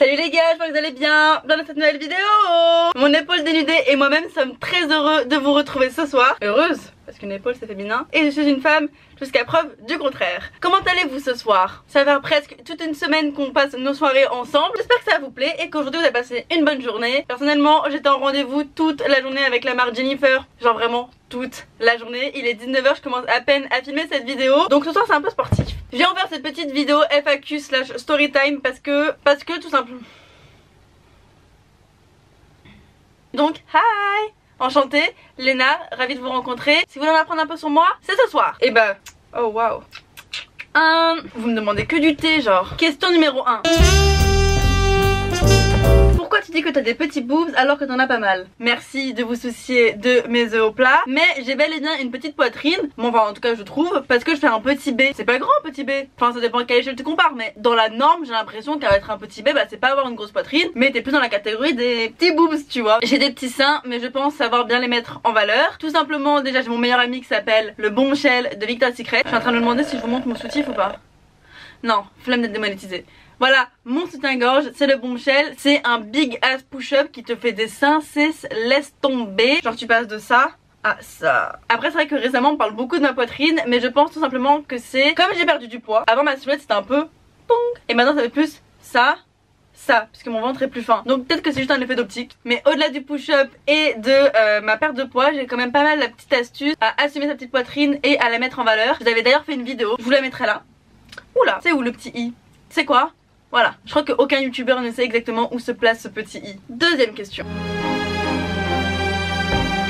Salut les gars, j'espère que vous allez bien dans cette nouvelle vidéo. Mon épaule dénudée et moi-même sommes très heureux de vous retrouver ce soir. Heureuse, parce qu'une épaule c'est féminin. Et je suis une femme jusqu'à preuve du contraire. Comment allez-vous ce soir? Ça va faire presque toute une semaine qu'on passe nos soirées ensemble. J'espère que ça vous plaît et qu'aujourd'hui vous avez passé une bonne journée. Personnellement, j'étais en rendez-vous toute la journée avec la marque Jennifer. Genre vraiment toute la journée. Il est 19 h, je commence à peine à filmer cette vidéo. Donc ce soir c'est un peu sportif. Je viens en faire cette petite vidéo FAQ / storytime parce que tout simplement. Donc hi, enchantée, Léna, ravie de vous rencontrer. Si vous voulez en apprendre un peu sur moi, c'est ce soir. Et bah, oh waouh. Vous me demandez que du thé genre. Question numéro 1. Pourquoi tu dis que t'as des petits boobs alors que t'en as pas mal? Merci de vous soucier de mes œufs au plat. Mais j'ai bel et bien une petite poitrine. Bon enfin en tout cas je trouve. Parce que je fais un petit B. C'est pas grand petit B. Enfin ça dépend à quelle échelle tu compares. Mais dans la norme j'ai l'impression qu'être un petit B bah c'est pas avoir une grosse poitrine. Mais t'es plus dans la catégorie des petits boobs tu vois. J'ai des petits seins mais je pense savoir bien les mettre en valeur. Tout simplement déjà j'ai mon meilleur ami qui s'appelle le Bombshell de Victoria's Secret. Je suis en train de me demander si je vous montre mon soutif ou pas. Non, flemme d'être démonétisée. Voilà, mon soutien-gorge, c'est le Bombshell. C'est un big ass push-up qui te fait des seins, laisse tomber. Genre tu passes de ça à ça. Après c'est vrai que récemment on parle beaucoup de ma poitrine, mais je pense tout simplement que c'est comme j'ai perdu du poids. Avant ma silhouette c'était un peu pong, et maintenant ça fait plus ça, puisque mon ventre est plus fin. Donc peut-être que c'est juste un effet d'optique. Mais au-delà du push-up et de ma perte de poids, j'ai quand même pas mal la petite astuce à assumer sa petite poitrine et à la mettre en valeur. Vous avez d'ailleurs fait une vidéo, je vous la mettrai là. Oula, c'est où le petit i? C'est quoi? Voilà, je crois qu'aucun youtubeur ne sait exactement où se place ce petit i. Deuxième question.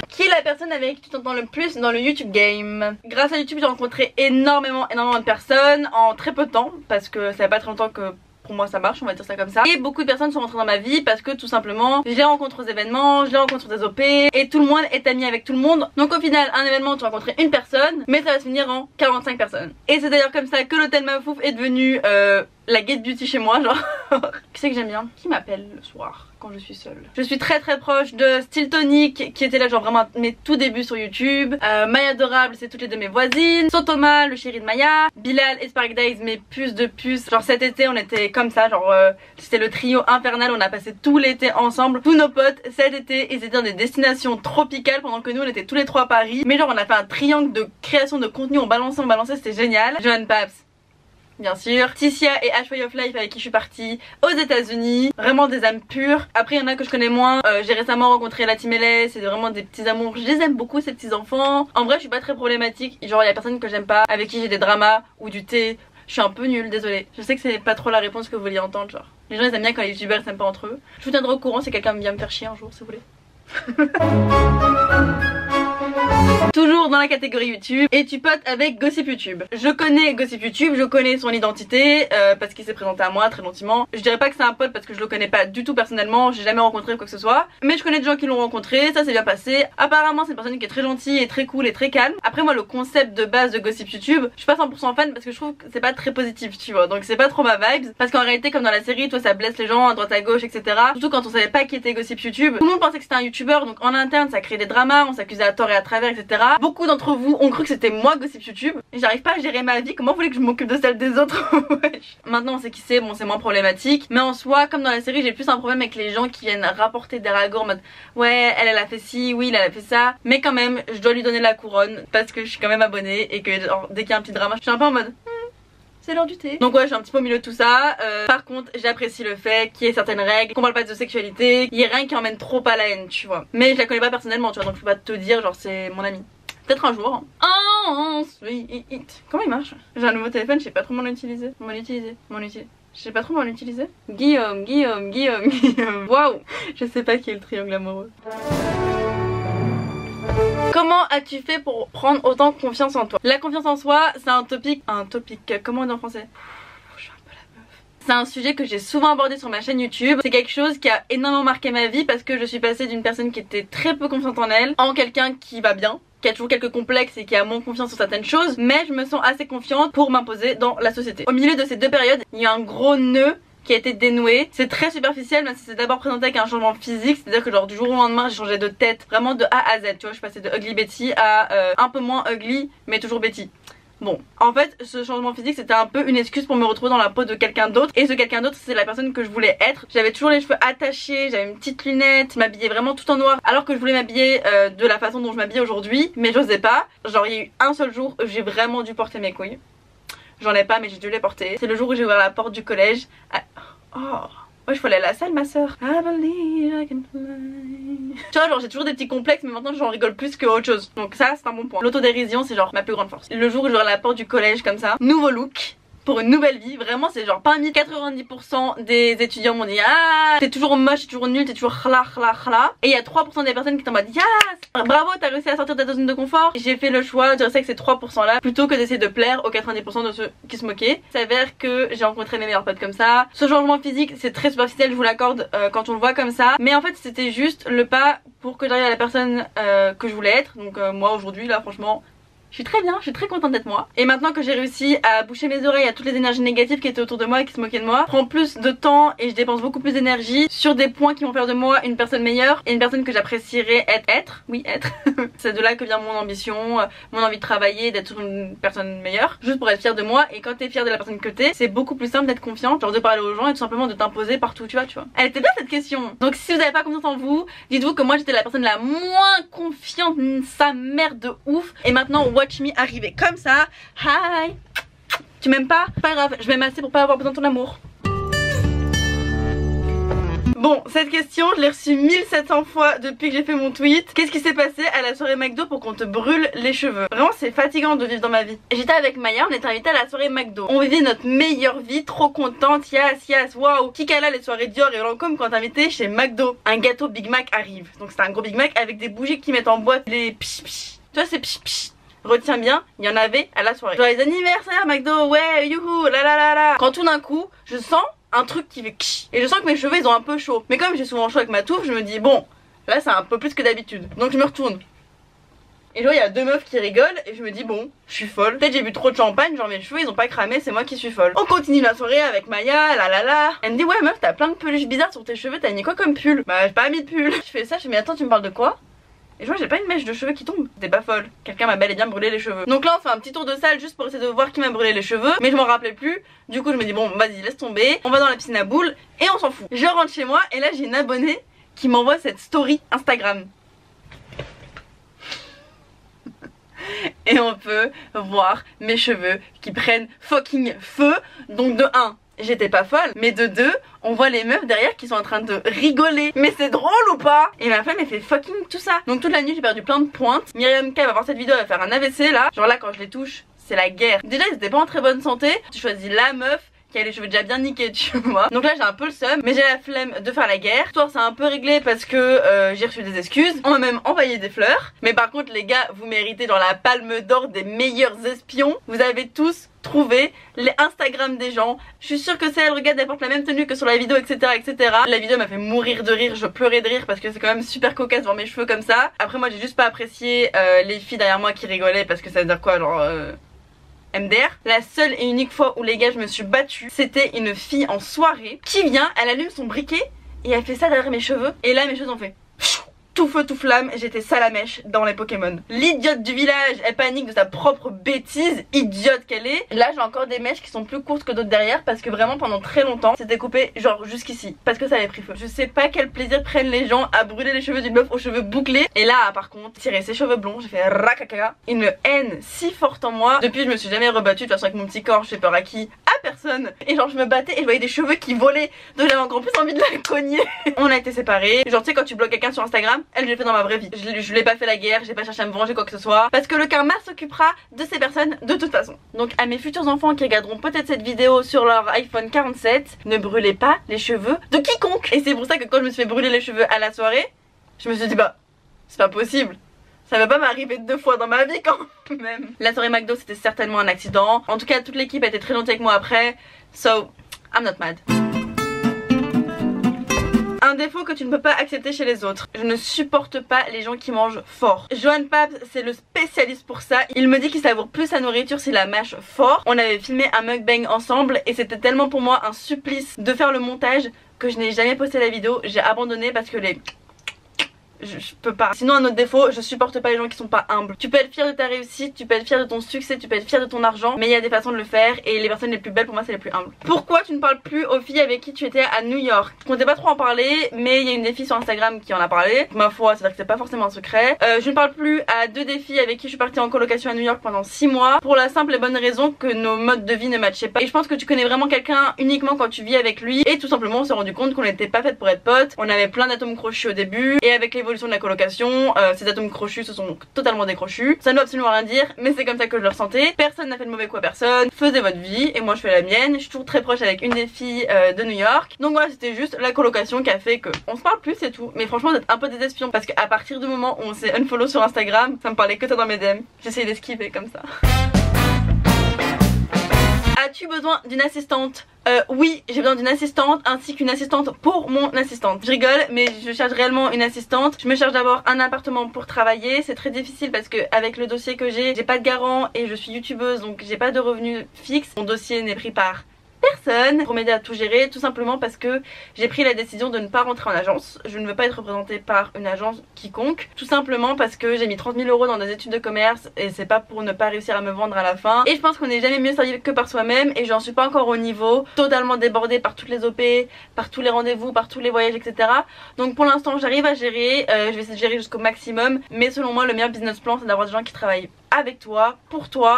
Qui est la personne avec qui tu t'entends le plus dans le YouTube game? Grâce à YouTube j'ai rencontré énormément de personnes en très peu de temps. Parce que ça fait pas très longtemps que pour moi ça marche, on va dire ça comme ça. Et beaucoup de personnes sont rentrées dans ma vie parce que tout simplement je les rencontre aux événements, je les rencontre des OP et tout le monde est ami avec tout le monde. Donc au final un événement tu rencontres une personne mais ça va se finir en 45 personnes. Et c'est d'ailleurs comme ça que l'hôtel Mafouf est devenu la Get Beauty chez moi genre. Qui c'est que j'aime bien? Qui m'appelle le soir quand je suis seule? Je suis très proche de Style Tonic qui était là genre vraiment mes tout débuts sur YouTube. Maya Adorable c'est toutes les deux mes voisines. So Thomas le chéri de Maya. Bilal et Spark Days mes puces de puces. Genre cet été on était comme ça genre c'était le trio infernal. On a passé tout l'été ensemble. Tous nos potes cet été ils étaient dans des destinations tropicales pendant que nous on était tous les trois à Paris. Mais genre on a fait un triangle de création de contenu. On balançait c'était génial. Johan Paps bien sûr, Ticia et Ashway of Life avec qui je suis partie aux États-Unis, vraiment des âmes pures. Après il y en a que je connais moins, j'ai récemment rencontré la Team LA, c'est vraiment des petits amours, je les aime beaucoup ces petits enfants. En vrai je suis pas très problématique, genre il y a personne que j'aime pas, avec qui j'ai des dramas ou du thé. Je suis un peu nulle, désolée. Je sais que c'est pas trop la réponse que vous vouliez entendre genre. Les gens ils aiment bien quand les youtubeurs s'aiment pas entre eux. Je vous tiendrai au courant si quelqu'un vient me faire chier un jour si vous voulez. Toujours dans la catégorie YouTube. Et tu potes avec Gossip YouTube. Je connais Gossip YouTube, je connais son identité parce qu'il s'est présenté à moi très gentiment. Je dirais pas que c'est un pote parce que je le connais pas du tout personnellement, j'ai jamais rencontré quoi que ce soit. Mais je connais des gens qui l'ont rencontré, ça s'est bien passé. Apparemment c'est une personne qui est très gentille et très cool et très calme. Après moi le concept de base de Gossip YouTube, je suis pas 100% fan parce que je trouve que c'est pas très positif tu vois. Donc c'est pas trop ma vibe. Parce qu'en réalité comme dans la série, toi ça blesse les gens à droite à gauche etc. Surtout quand on savait pas qui était Gossip YouTube. Tout le monde pensait que c'était un youtubeur donc en interne ça crée des dramas, on s'accusait à tort et à travers etc. Beaucoup d'entre vous ont cru que c'était moi Gossip YouTube. J'arrive pas à gérer ma vie, comment vous voulez que je m'occupe de celle des autres? Maintenant on sait qui c'est, bon c'est moins problématique. Mais en soi, comme dans la série, j'ai plus un problème avec les gens qui viennent rapporter des ragots en mode ouais elle a fait ci, oui elle a fait ça. Mais quand même je dois lui donner la couronne parce que je suis quand même abonnée et que genre, dès qu'il y a un petit drama je suis un peu en mode c'est l'heure du thé. Donc ouais je suis un petit peu au milieu de tout ça. Par contre j'apprécie le fait qu'il y ait certaines règles, qu'on parle pas de sexualité, il y ait rien qui emmène trop à la haine tu vois. Mais je la connais pas personnellement tu vois donc je peux pas te dire genre c'est mon ami. Peut-être un jour. Ensuite. Comment il marche? J'ai un nouveau téléphone, je sais pas trop comment l'utiliser. Je sais pas trop comment l'utiliser. Guillaume. Waouh. Je sais pas qui est le triangle amoureux. Comment as-tu fait pour prendre autant confiance en toi? La confiance en soi, c'est un topic. Comment on dit en français? C'est un sujet que j'ai souvent abordé sur ma chaîne YouTube. C'est quelque chose qui a énormément marqué ma vie parce que je suis passée d'une personne qui était très peu confiante en elle en quelqu'un qui va bien, qui a toujours quelques complexes et qui a moins confiance sur certaines choses, mais je me sens assez confiante pour m'imposer dans la société. Au milieu de ces deux périodes, il y a un gros nœud qui a été dénoué. C'est très superficiel même si c'est d'abord présenté avec un changement physique, c'est-à-dire que genre du jour au lendemain j'ai changé de tête, vraiment de A à Z, tu vois, je suis passée de Ugly Betty à un peu moins ugly mais toujours Betty. Bon, en fait, ce changement physique c'était un peu une excuse pour me retrouver dans la peau de quelqu'un d'autre. Et ce quelqu'un d'autre c'est la personne que je voulais être. J'avais toujours les cheveux attachés, j'avais une petite lunette, je m'habillais vraiment tout en noir. Alors que je voulais m'habiller de la façon dont je m'habille aujourd'hui. Mais j'osais pas. Genre il y a eu un seul jour où j'ai vraiment dû porter mes couilles. J'en ai pas mais j'ai dû les porter. C'est le jour où j'ai ouvert la porte du collège. Oh, moi je faut aller à la salle ma soeur. I believe I can fly. Tu vois genre j'ai toujours des petits complexes mais maintenant j'en rigole plus que autre chose. Donc ça c'est un bon point. L'autodérision c'est genre ma plus grande force. Le jour où j'aurai la porte du collège comme ça, nouveau look. Pour une nouvelle vie, vraiment c'est genre parmi 90% des étudiants m'ont dit ah t'es toujours moche, t'es toujours nul, t'es toujours khla khla khla. Et il y a 3% des personnes qui t'en mode yes bravo t'as réussi à sortir de ta zone de confort. J'ai fait le choix de rester avec ces 3% là plutôt que d'essayer de plaire aux 90% de ceux qui se moquaient. Ça s'avère que j'ai rencontré mes meilleurs potes comme ça. Ce changement physique c'est très superficiel, je vous l'accorde quand on le voit comme ça. Mais en fait c'était juste le pas pour que j'arrive à la personne que je voulais être. Donc moi aujourd'hui là franchement je suis très bien, je suis très contente d'être moi. Et maintenant que j'ai réussi à boucher mes oreilles à toutes les énergies négatives qui étaient autour de moi et qui se moquaient de moi, je prends plus de temps et je dépense beaucoup plus d'énergie sur des points qui vont faire de moi une personne meilleure et une personne que j'apprécierais être. Oui, être. C'est de là que vient mon ambition, mon envie de travailler, d'être une personne meilleure, juste pour être fière de moi. Et quand t'es fière de la personne que t'es, c'est beaucoup plus simple d'être confiante, genre de parler aux gens et tout simplement de t'imposer partout où tu vas, tu vois. Elle était bien cette question. Donc si vous n'avez pas confiance en vous, dites-vous que moi j'étais la personne la moins confiante, sa mère de ouf. Et maintenant watch me arriver comme ça. Hi. Tu m'aimes pas? Pas grave, je vais m'asseoir pour pas avoir besoin de ton amour. Bon, cette question, je l'ai reçue 1700 fois depuis que j'ai fait mon tweet. Qu'est-ce qui s'est passé à la soirée McDo pour qu'on te brûle les cheveux? Vraiment, c'est fatigant de vivre dans ma vie. J'étais avec Maya, on était invités à la soirée McDo. On vivait notre meilleure vie, trop contente, yes, waouh. Kikala, les soirées Dior et Lancôme quand t'es invité chez McDo. Un gâteau Big Mac arrive. Donc c'est un gros Big Mac avec des bougies qui mettent en boîte les pch pch. Tu vois, c'est pch pch. Retiens bien, il y en avait à la soirée. Genre les anniversaires McDo, ouais, youhou, la la la la. Quand tout d'un coup, je sens un truc qui fait ksh. Et je sens que mes cheveux ils ont un peu chaud. Mais comme j'ai souvent chaud avec ma touffe, je me dis bon, là c'est un peu plus que d'habitude. Donc je me retourne. Et là il y a deux meufs qui rigolent et je me dis bon, je suis folle. Peut-être j'ai bu trop de champagne, genre mes cheveux ils ont pas cramé, c'est moi qui suis folle. On continue la soirée avec Maya, la la la. Elle me dit ouais meuf t'as plein de peluches bizarres sur tes cheveux, t'as mis quoi comme pull? Bah j'ai pas mis de pull. Je fais ça, je fais mais attends tu me parles de quoi? Et je vois j'ai pas une mèche de cheveux qui tombe. T'es pas folle. Quelqu'un m'a bel et bien brûlé les cheveux. Donc là on fait un petit tour de salle juste pour essayer de voir qui m'a brûlé les cheveux. Mais je m'en rappelais plus. Du coup je me dis bon vas-y laisse tomber. On va dans la piscine à boules et on s'en fout. Je rentre chez moi et là j'ai une abonnée qui m'envoie cette story Instagram. Et on peut voir mes cheveux qui prennent fucking feu. Donc de 1, j'étais pas folle, mais de 2, on voit les meufs derrière qui sont en train de rigoler. Mais c'est drôle ou pas? Et ma femme elle fait fucking tout ça. Donc toute la nuit j'ai perdu plein de pointes. Myriam K va voir cette vidéo, elle va faire un AVC là. Genre là quand je les touche, c'est la guerre. Déjà ils étaient pas en très bonne santé. Tu choisis la meuf qui a les cheveux déjà bien niqués tu vois. Donc là j'ai un peu le seum, mais j'ai la flemme de faire la guerre. L'histoire c'est un peu réglé parce que j'ai reçu des excuses. On m'a même envoyé des fleurs. Mais par contre les gars, vous méritez dans la palme d'or des meilleurs espions. Vous avez tous trouvé les Instagram des gens. Je suis sûre que si elle regarde, elle porte la même tenue que sur la vidéo, etc. etc. La vidéo m'a fait mourir de rire, je pleurais de rire parce que c'est quand même super cocasse voir mes cheveux comme ça. Après moi j'ai juste pas apprécié les filles derrière moi qui rigolaient parce que ça veut dire quoi genre MDR. La seule et unique fois où les gars je me suis battue, c'était une fille en soirée qui vient, elle allume son briquet et elle fait ça derrière mes cheveux. Et là mes cheveux ont fait tout feu tout flamme, j'étais salamèche dans les Pokémon. L'idiote du village, elle panique de sa propre bêtise, idiote qu'elle est. Là j'ai encore des mèches qui sont plus courtes que d'autres derrière parce que vraiment pendant très longtemps c'était coupé genre jusqu'ici parce que ça avait pris feu. Je sais pas quel plaisir prennent les gens à brûler les cheveux d'une meuf aux cheveux bouclés. Et là par contre, tirer ses cheveux blonds, j'ai fait rakaka. Une haine si forte en moi. Depuis je me suis jamais rebattue, de toute façon avec mon petit corps je fais peur à qui? À personne. Et genre je me battais et je voyais des cheveux qui volaient, donc j'avais encore plus envie de la cogner. On a été séparés. Genre tu sais quand tu bloques quelqu'un sur Instagram, elle je l'ai fait dans ma vraie vie. Je l'ai pas fait la guerre, j'ai pas cherché à me venger quoi que ce soit. Parce que le karma s'occupera de ces personnes de toute façon. Donc à mes futurs enfants qui regarderont peut-être cette vidéo sur leur iPhone 47, ne brûlez pas les cheveux de quiconque. Et c'est pour ça que quand je me suis fait brûler les cheveux à la soirée, je me suis dit bah c'est pas possible. Ça va pas m'arriver 2 fois dans ma vie quand même. La soirée McDo c'était certainement un accident. En tout cas toute l'équipe a été très gentille avec moi après. So I'm not mad. Un défaut que tu ne peux pas accepter chez les autres. Je ne supporte pas les gens qui mangent fort. Johan Paps c'est le spécialiste pour ça. Il me dit qu'il savoure plus sa nourriture s'il la mâche fort. On avait filmé un mukbang ensemble et c'était tellement pour moi un supplice de faire le montage que je n'ai jamais posté la vidéo. J'ai abandonné parce que je peux pas. Sinon un autre défaut, je supporte pas les gens qui sont pas humbles. Tu peux être fier de ta réussite, tu peux être fier de ton succès, tu peux être fier de ton argent, mais il y a des façons de le faire et les personnes les plus belles pour moi c'est les plus humbles. Pourquoi tu ne parles plus aux filles avec qui tu étais à New York? Je comptais pas trop en parler, mais il y a une des filles sur Instagram qui en a parlé. Ma foi, c'est-à-dire que c'est pas forcément un secret. Je ne parle plus à 2 des filles avec qui je suis partie en colocation à New York pendant 6 mois pour la simple et bonne raison que nos modes de vie ne matchaient pas. Et je pense que tu connais vraiment quelqu'un uniquement quand tu vis avec lui et tout simplement on s'est rendu compte qu'on n'était pas faites pour être potes. On avait plein d'atomes crochus au début et avec l'évolution de la colocation, ces atomes crochus se sont totalement décrochus. Ça ne veut absolument rien dire, mais c'est comme ça que je le ressentais. Personne n'a fait de mauvais coup à personne. Faisez votre vie et moi je fais la mienne. Je suis toujours très proche avec une des filles de New York. Donc voilà, c'était juste la colocation qui a fait que on se parle plus, c'est tout. Mais franchement, d'être un peu des espions parce qu'à partir du moment où on s'est unfollow sur Instagram, ça me parlait que toi dans mes DM. J'essayais d'esquiver comme ça. As-tu besoin d'une assistante? Oui, j'ai besoin d'une assistante ainsi qu'une assistante pour mon assistante. Je rigole, mais je cherche réellement une assistante. Je me cherche d'abord un appartement pour travailler. C'est très difficile parce que avec le dossier que j'ai pas de garant et je suis youtubeuse donc j'ai pas de revenus fixes. Mon dossier n'est pris par personne pour m'aider à tout gérer, tout simplement parce que j'ai pris la décision de ne pas rentrer en agence. Je ne veux pas être représentée par une agence quiconque, tout simplement parce que j'ai mis 30 000 € dans des études de commerce et c'est pas pour ne pas réussir à me vendre à la fin. Et je pense qu'on n'est jamais mieux servi que par soi-même et j'en suis pas encore au niveau, totalement débordée par toutes les OP, par tous les rendez-vous, par tous les voyages, etc. Donc pour l'instant j'arrive à gérer, je vais essayer de gérer jusqu'au maximum, mais selon moi le meilleur business plan c'est d'avoir des gens qui travaillent avec toi, pour toi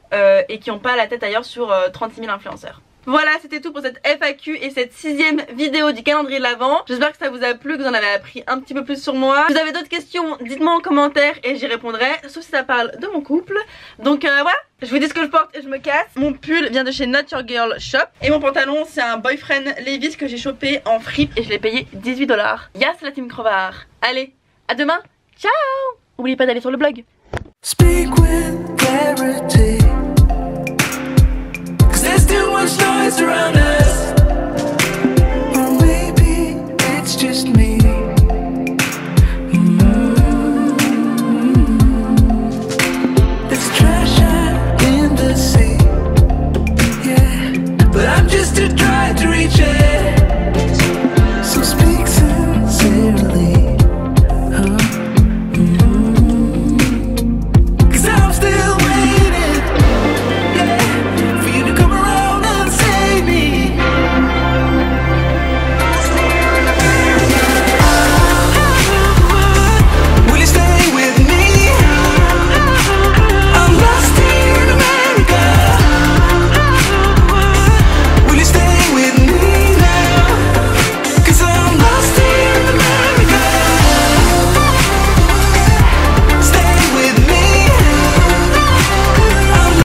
et qui n'ont pas la tête ailleurs sur 36 000 influenceurs. Voilà, c'était tout pour cette FAQ et cette 6e vidéo du calendrier de l'Avent. J'espère que ça vous a plu, que vous en avez appris un petit peu plus sur moi. Si vous avez d'autres questions, dites-moi en commentaire et j'y répondrai, sauf si ça parle de mon couple. Donc voilà, je vous dis ce que je porte et je me casse. Mon pull vient de chez Not Your Girl Shop et mon pantalon c'est un boyfriend Levi's que j'ai chopé en fripe et je l'ai payé 18 $. Yes la team crevard. Allez, à demain, ciao. N'oubliez pas d'aller sur le blog. Speak with clarity. There's too much noise around us. Or maybe it's just me. There's trash out in the sea. Yeah, but I'm just too dry to reach it.